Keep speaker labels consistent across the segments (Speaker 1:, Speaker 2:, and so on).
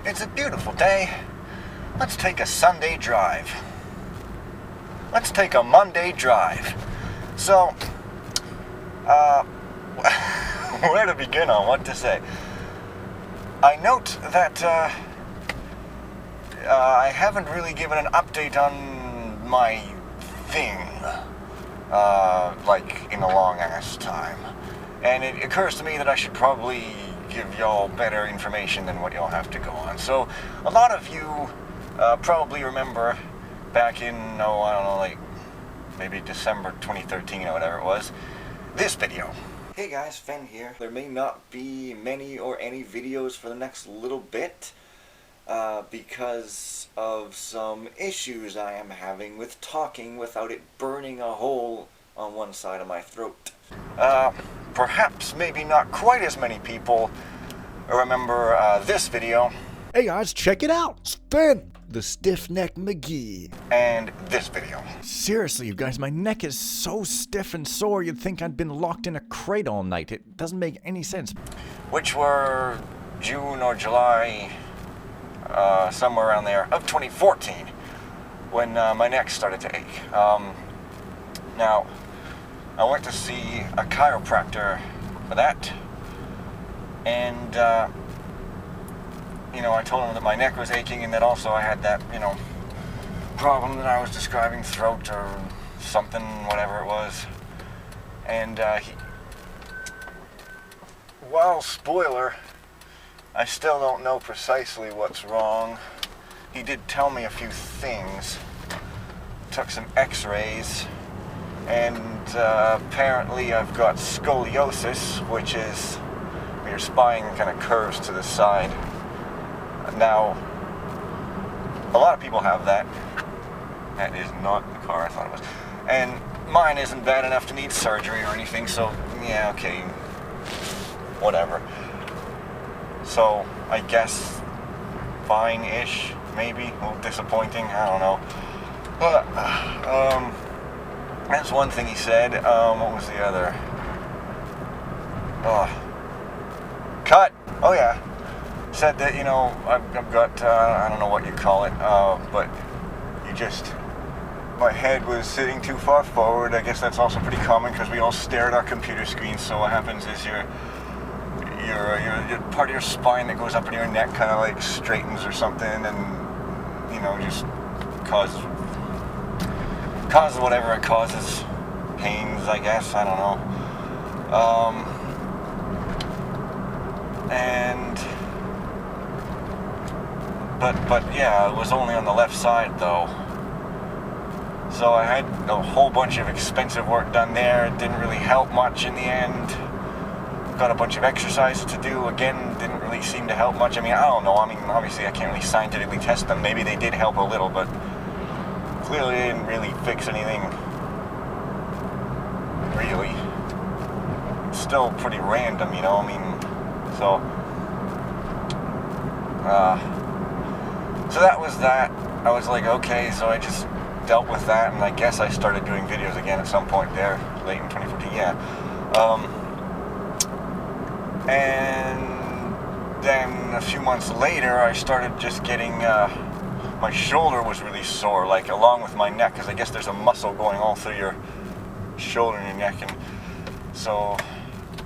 Speaker 1: It's a beautiful day. Let's take a Sunday drive. Let's take a Monday drive. So, where to begin on what to say? I note that I haven't really given an update on my thing, like in a long ass time. And it occurs to me that I should probably give y'all better information than what y'all have to go on. So, a lot of you probably remember back in, I don't know, like maybe December 2013 or whatever it was, this video. Hey guys, Fen here. There may not be many or any videos for the next little bit because of some issues I am having with talking without it burning a hole on one side of my throat. Perhaps maybe not quite as many people remember this video.
Speaker 2: Hey guys, check it out! Spin! The Stiff Neck McGee.
Speaker 1: And this video.
Speaker 2: Seriously, you guys, my neck is so stiff and sore you'd think I'd been locked in a crate all night. It doesn't make any sense.
Speaker 1: Which were June or July, somewhere around there, of 2014, when my neck started to ache. Now, I went to see a chiropractor for that, and you know, I told him that my neck was aching and that also I had that, you know, problem that I was describing, throat or something, whatever it was. And well, spoiler, I still don't know precisely what's wrong. He did tell me a few things, took some x-rays, and apparently I've got scoliosis, which is where your spine kind of curves to the side. Now, a lot of people have that. That is not the car I thought it was. And mine isn't bad enough to need surgery or anything, so yeah, okay, whatever. So, I guess fine-ish, maybe. A little disappointing, I don't know. But, that's one thing he said. What was the other? Cut! Oh yeah. Said that, you know, I've got, I don't know what you call it, but my head was sitting too far forward. I guess that's also pretty common because we all stare at our computer screens, so what happens is your part of your spine that goes up in your neck kind of like straightens or something, and, you know, just causes whatever it causes, pains, I guess, I don't know. But yeah, it was only on the left side though. So I had a whole bunch of expensive work done there. It didn't really help much in the end. Got a bunch of exercises to do. Again, didn't really seem to help much. I mean, I don't know. I mean, obviously I can't really scientifically test them. Maybe they did help a little, but clearly they didn't really fix anything. Really. It's still pretty random, you know, I mean, so that was that. I was like, okay, so I just dealt with that, and I guess I started doing videos again at some point there, late in 2014, yeah. And then a few months later, I started just getting, my shoulder was really sore, like along with my neck, because I guess there's a muscle going all through your shoulder and your neck, and so,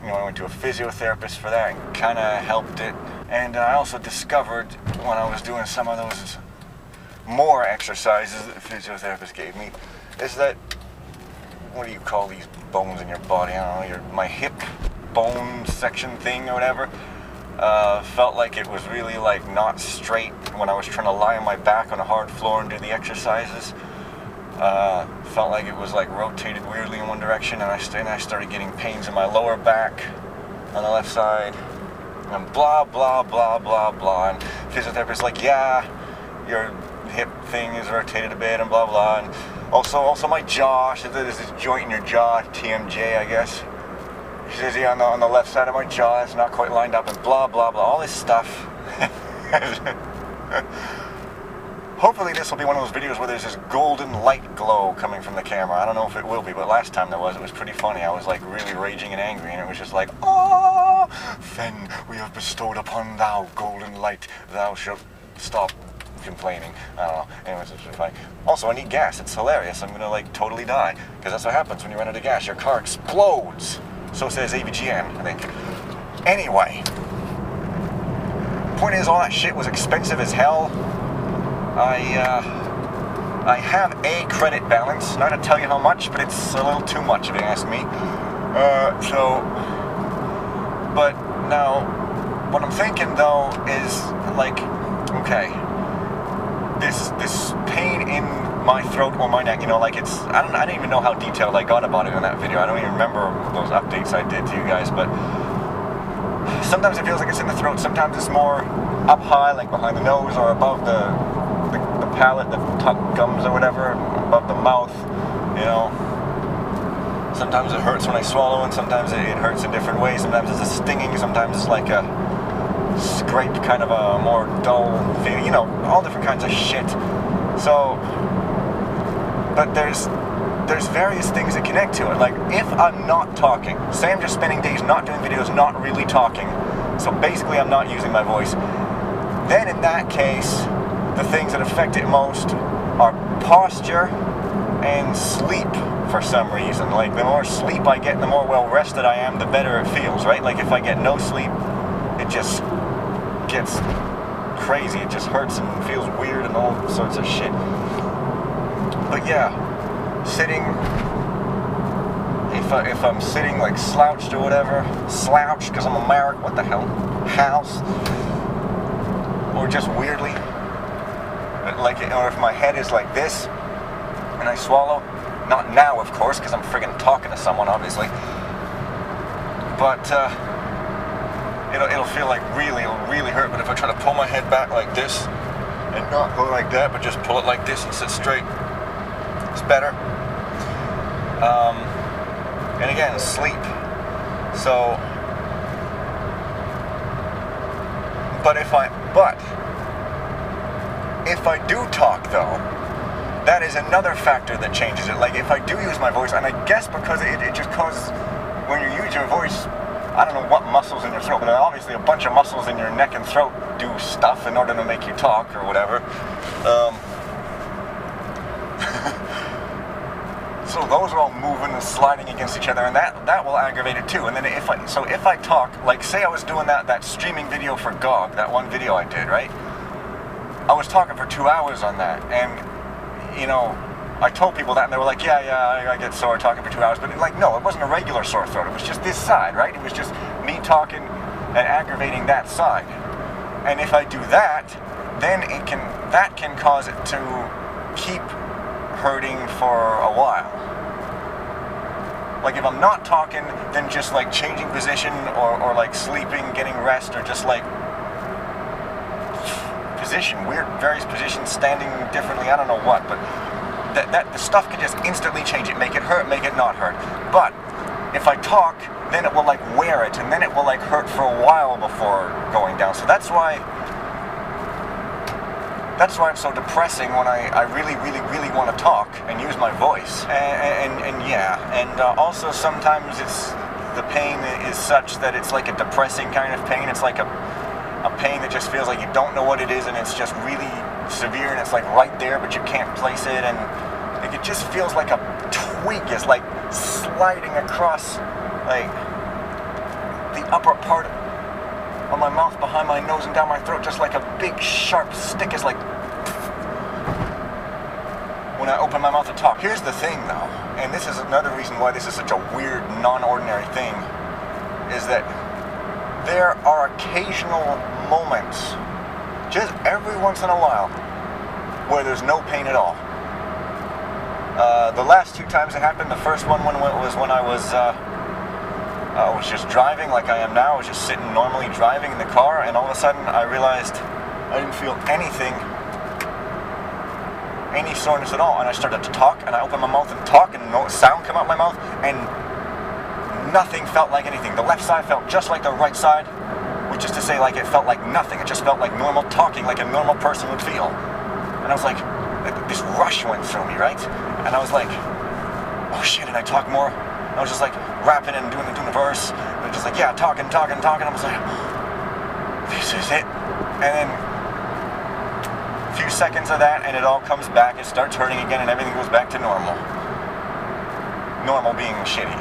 Speaker 1: you know, I went to a physiotherapist for that and kind of helped it. And I also discovered when I was doing some of those more exercises that the physiotherapist gave me, is that, what do you call these bones in your body? I don't know, my hip bone section thing or whatever, felt like it was really like not straight when I was trying to lie on my back on a hard floor and do the exercises. Felt like it was like rotated weirdly in one direction, and I started getting pains in my lower back on the left side, and blah blah blah blah blah. And physiotherapist's like, yeah, your hip thing is rotated a bit, and blah blah. And also my jaw. She said there's this joint in your jaw, TMJ, I guess. She says, yeah, on the left side of my jaw, it's not quite lined up, and blah blah blah. All this stuff. Hopefully this will be one of those videos where there's this golden light glow coming from the camera. I don't know if it will be, but last time there was, it was pretty funny. I was like really raging and angry, and it was just like, oh! Fen, we have bestowed upon thou golden light. Thou shalt stop complaining. I don't know. Anyways, it's really funny. Also, I need gas. It's hilarious. I'm gonna like totally die because that's what happens when you run out of gas. Your car explodes. So says AVGN, I think. Anyway, point is, all that shit was expensive as hell. I have a credit balance. Not to tell you how much, but it's a little too much if you ask me. But now, what I'm thinking though is like, okay, this pain in my throat or my neck, you know, like it's, I don't even know how detailed I got about it in that video. I don't even remember those updates I did to you guys, but sometimes it feels like it's in the throat, sometimes it's more up high, like behind the nose or above the palate, the top gums or whatever, above the mouth, you know. Sometimes it hurts when I swallow, and sometimes it hurts in different ways. Sometimes it's a stinging, sometimes it's like a scrape, kind of a more dull feeling, you know, all different kinds of shit. So, but there's various things that connect to it. Like, if I'm not talking, say I'm just spending days not doing videos, not really talking, so basically I'm not using my voice, then in that case, the things that affect it most are posture and sleep for some reason. Like, the more sleep I get, the more well rested I am, the better it feels, right? Like, if I get no sleep, it just gets crazy. It just hurts and feels weird and all sorts of shit. But yeah, sitting, if I'm sitting like slouched or whatever, slouched because I'm American, what the hell, house, or just weirdly, like, or if my head is like this and I swallow, not now of course because I'm friggin' talking to someone obviously, but it'll feel like it'll really hurt. But if I try to pull my head back like this and not go like that, but just pull it like this and sit straight, it's better. And again, sleep. So, but if I do talk though, that is another factor that changes it. Like, if I do use my voice, and I guess because it just causes, when you use your voice, I don't know what muscles in your throat, but obviously a bunch of muscles in your neck and throat do stuff in order to make you talk or whatever. So those are all moving and sliding against each other, and that will aggravate it too. And then if I talk, like say I was doing that streaming video for GOG, that one video I did, right? I was talking for 2 hours on that, and you know, I told people that, and they were like, yeah, I get sore talking for 2 hours, but like, no, it wasn't a regular sore throat. It was just this side, right? It was just me talking and aggravating that side. And if I do that, then that can cause it to keep hurting for a while. Like, if I'm not talking, then just like changing position or like sleeping, getting rest, or just like position, weird various positions, standing differently, I don't know what, but that the stuff can just instantly change it, make it hurt, make it not hurt. But if I talk, then it will like wear it, and then it will like hurt for a while before going down. So that's why it's so depressing when I really want to talk and use my voice. And also sometimes the pain is such that it's like a depressing kind of pain. It's like a pain that just feels like you don't know what it is, and it's just really severe, and it's like right there, but you can't place it, and like it just feels like a twig is like sliding across like the upper part of my mouth, behind my nose, and down my throat, just like a big sharp stick is like when I open my mouth to talk. Here's the thing though, and this is another reason why this is such a weird, non-ordinary thing, is that there are occasional moments, just every once in a while, where there's no pain at all. The last 2 times it happened, the first one was when I was just driving like I am now. I was just sitting normally driving in the car, and all of a sudden I realized I didn't feel any soreness at all, and I started to talk, and I opened my mouth and talk, and no sound came out my mouth, and nothing felt like anything. The left side felt just like the right side, which is to say, like, it felt like nothing. It just felt like normal talking, like a normal person would feel. And I was like, this rush went through me, right? And I was like, oh shit, and I talked more. I was just like rapping and doing the verse, and just like, yeah, talking. I was like, this is it. And then a few seconds of that, and it all comes back. It starts hurting again, and everything goes back to normal. Normal being shitty.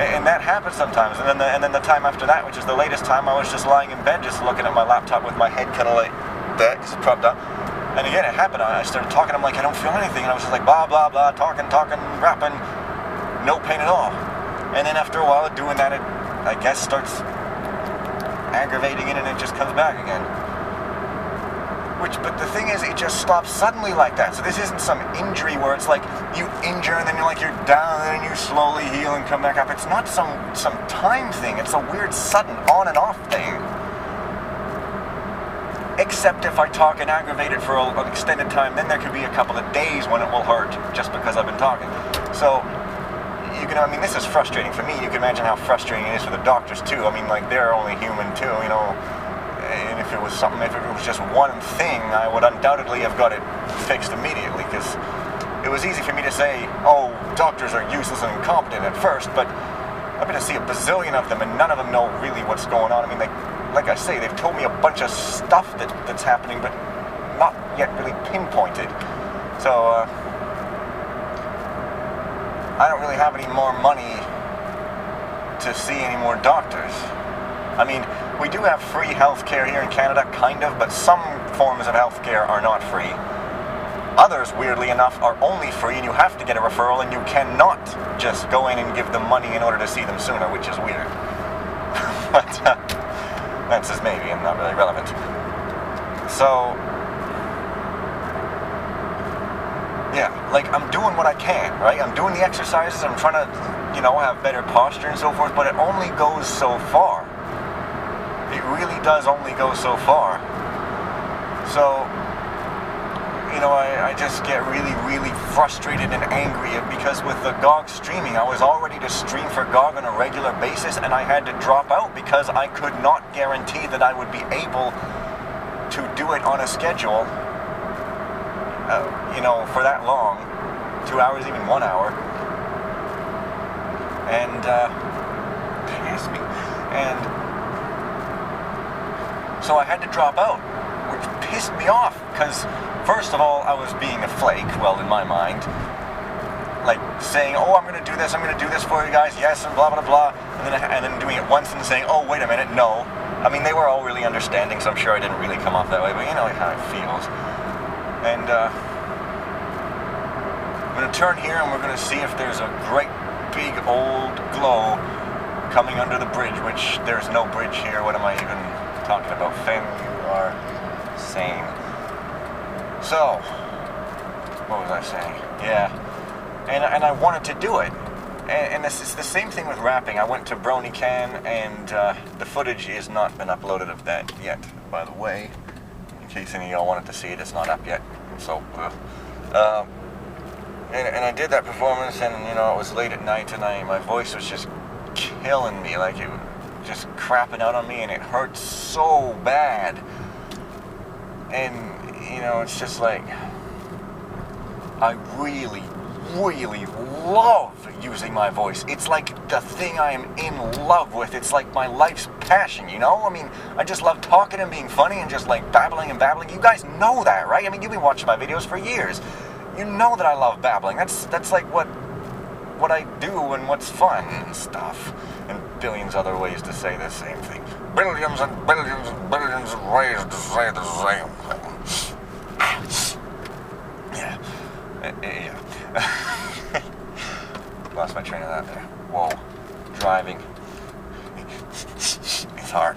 Speaker 1: And that happens sometimes. And then the time after that, which is the latest time, I was just lying in bed, just looking at my laptop with my head kind of like that, because it's propped up. And again, it happened. I started talking. I'm like, I don't feel anything. And I was just like, blah, blah, blah, talking, rapping. No pain at all. And then after a while of doing that, it, I guess, starts aggravating it, and it just comes back again. But the thing is, it just stops suddenly like that. So this isn't some injury where it's like you injure and then you're down and you slowly heal and come back up. It's not some time thing. It's a weird sudden on and off thing. Except if I talk and aggravate it for an extended time, then there could be a couple of days when it will hurt just because I've been talking. So you can, I mean, this is frustrating for me. You can imagine how frustrating it is for the doctors too. I mean, like, they're only human too, you know. And if it was just one thing, I would undoubtedly have got it fixed immediately, because it was easy for me to say, oh, doctors are useless and incompetent at first, but I've been to see a bazillion of them, and none of them know really what's going on. I mean, like I say, they've told me a bunch of stuff that's happening, but not yet really pinpointed. So, I don't really have any more money to see any more doctors. I mean, we do have free healthcare here in Canada, kind of, but some forms of healthcare are not free. Others, weirdly enough, are only free, and you have to get a referral, and you cannot just go in and give them money in order to see them sooner, which is weird. But that's just maybe, and not really relevant. So, yeah, like, I'm doing what I can, right? I'm doing the exercises, I'm trying to, you know, have better posture and so forth, but it only goes so far. It really does only go so far. So, you know, I just get really, really frustrated and angry because with the GOG streaming, I was all ready to stream for GOG on a regular basis, and I had to drop out because I could not guarantee that I would be able to do it on a schedule, you know, for that long, 2 hours, even 1 hour. And, pass me. And so I had to drop out, which pissed me off, because first of all, I was being a flake, well, in my mind, like saying, oh, I'm going to do this for you guys, yes, and blah, blah, blah, and then doing it once and saying, oh, wait a minute, no. I mean, they were all really understanding, so I'm sure I didn't really come off that way, but you know how it feels. And I'm going to turn here, and we're going to see if there's a great big old glow coming under the bridge, which there's no bridge here. What am I even talking about? Fem, you are sane. So, what was I saying? Yeah, and I wanted to do it, and this is the same thing with rapping. I went to BronyCan, and the footage has not been uploaded of that yet, by the way. In case any of y'all wanted to see it, it's not up yet. So, and I did that performance, and you know, it was late at night, and my voice was just killing me, like it was just crapping out on me, and it hurt so bad. And you know, it's just like, I really, really love using my voice. It's like the thing I am in love with. It's like my life's passion, you know? I mean, I just love talking and being funny and just like babbling and babbling. You guys know that, right? I mean, you've been watching my videos for years. You know that I love babbling. That's like what I do and what's fun and stuff. And billions other ways to say the same thing. Billions and billions and billions of ways to say the same thing. Yeah. Yeah. Lost my train of thought there. Whoa. Driving. It's hard.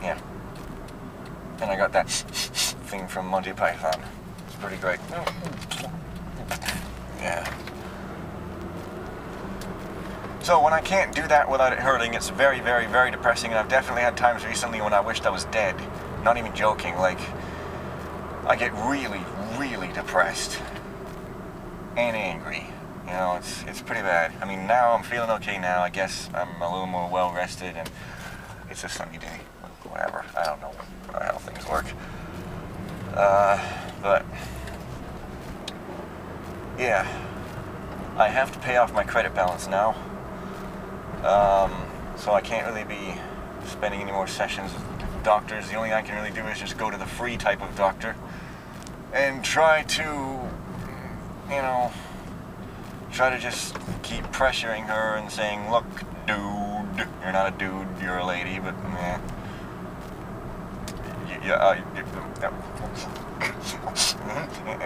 Speaker 1: Yeah. And I got that thing from Monty Python. It's pretty great. Yeah. So when I can't do that without it hurting, it's very, very, very depressing, and I've definitely had times recently when I wished I was dead. Not even joking, like, I get really, really depressed and angry. You know, it's pretty bad. I mean, now I'm feeling okay now. I guess I'm a little more well rested, and it's a sunny day. Whatever. I don't know how things work. But yeah, I have to pay off my credit balance now. So I can't really be spending any more sessions with doctors. The only thing I can really do is just go to the free type of doctor and try to, try to just keep pressuring her and saying, look, dude, you're not a dude, you're a lady, but meh.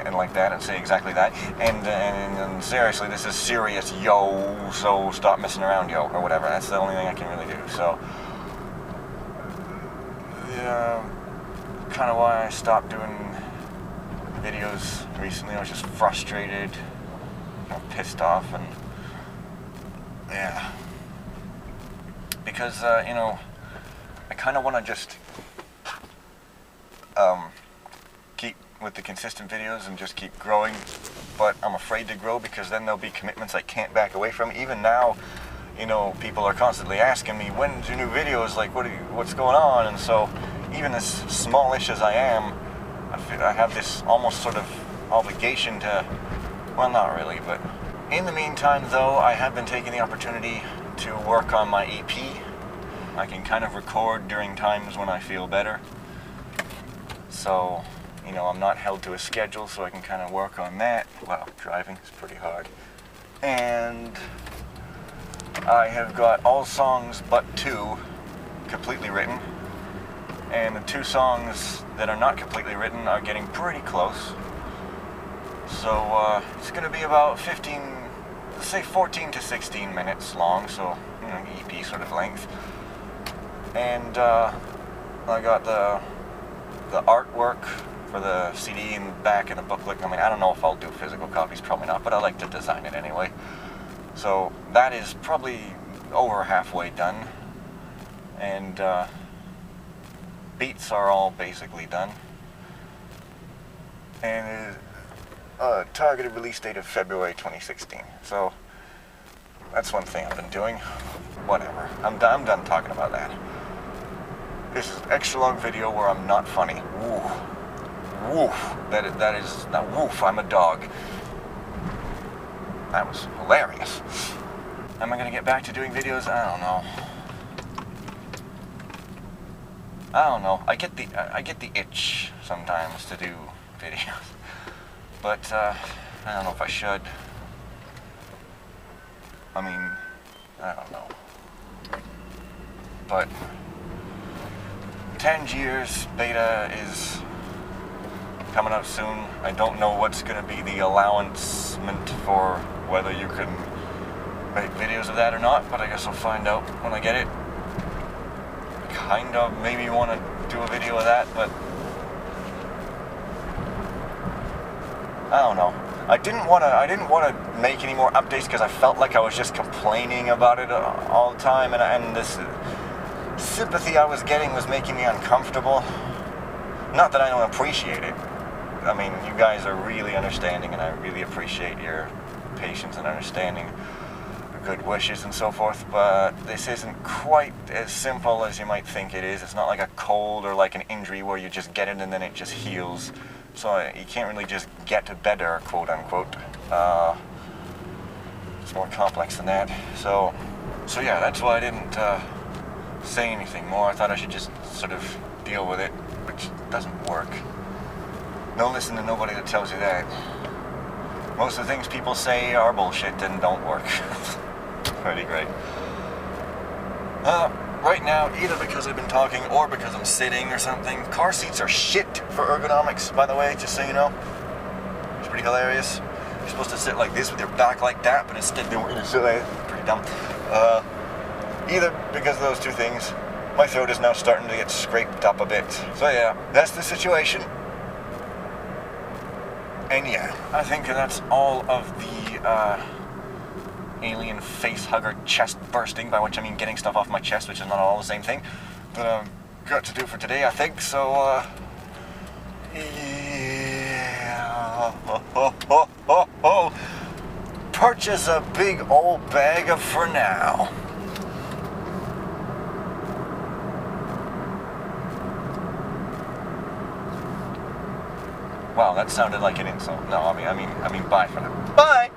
Speaker 1: And like that, and say exactly that, and seriously, this is serious, yo, so stop messing around, yo, or whatever. That's the only thing I can really do. So, kind of why I stopped doing videos recently. I was just frustrated, pissed off, and yeah, because I kind of want to just keep with the consistent videos and just keep growing, but I'm afraid to grow because then there'll be commitments I can't back away from. Even now, people are constantly asking me, when's your new videos, like what's going on? And so even as smallish as I am, I have this almost sort of obligation to, well, not really, but in the meantime though, I have been taking the opportunity to work on my EP. I can kind of record during times when I feel better. So, I'm not held to a schedule, so I can kind of work on that. Wow, driving is pretty hard. And I have got all songs but 2 completely written. And the 2 songs that are not completely written are getting pretty close. So, it's going to be about 14 to 16 minutes long, so, EP sort of length. And I got the artwork for the CD in the back and the booklet. I mean, I don't know if I'll do physical copies, probably not, but I like to design it anyway. So that is probably over halfway done. And beats are all basically done. And targeted release date of February 2016. So that's one thing I've been doing. Whatever. I'm done talking about that. This is an extra long video where I'm not funny. Woof. Woof. That is not woof, I'm a dog. That was hilarious. Am I gonna get back to doing videos? I don't know. I get the itch sometimes to do videos. But I don't know if I should. I mean, I don't know. But Tangiers beta is coming out soon. I don't know what's going to be the allowance-ment for whether you can make videos of that or not, but I guess I'll find out when I get it. Kind of maybe want to do a video of that, but I don't know. I didn't want to make any more updates because I felt like I was just complaining about it all the time, and this sympathy I was getting was making me uncomfortable. Not that I don't appreciate it. I mean, you guys are really understanding, and I really appreciate your patience and understanding, good wishes and so forth, but this isn't quite as simple as you might think it is. It's not like a cold or like an injury where you just get it and then it just heals. So you can't really just get better, quote unquote. It's more complex than that. So yeah, that's why I didn't say anything more. I thought I should just sort of deal with it, which doesn't work. Don't listen to nobody that tells you that. Most of the things people say are bullshit and don't work. Pretty great. Right now, either because I've been talking or because I'm sitting or something, car seats are shit for ergonomics, by the way, just so you know. It's pretty hilarious. You're supposed to sit like this with your back like that, but instead they want you to sit like that. Pretty dumb. Either because of those two things, my throat is now starting to get scraped up a bit. So yeah, that's the situation. And yeah, I think that's all of the alien face hugger chest bursting, by which I mean getting stuff off my chest, which is not all the same thing, that I've got to do for today, I think. So, yeah. Purchase a big old bag of for now. Wow, that sounded like an insult. No, I mean, bye for now. Bye!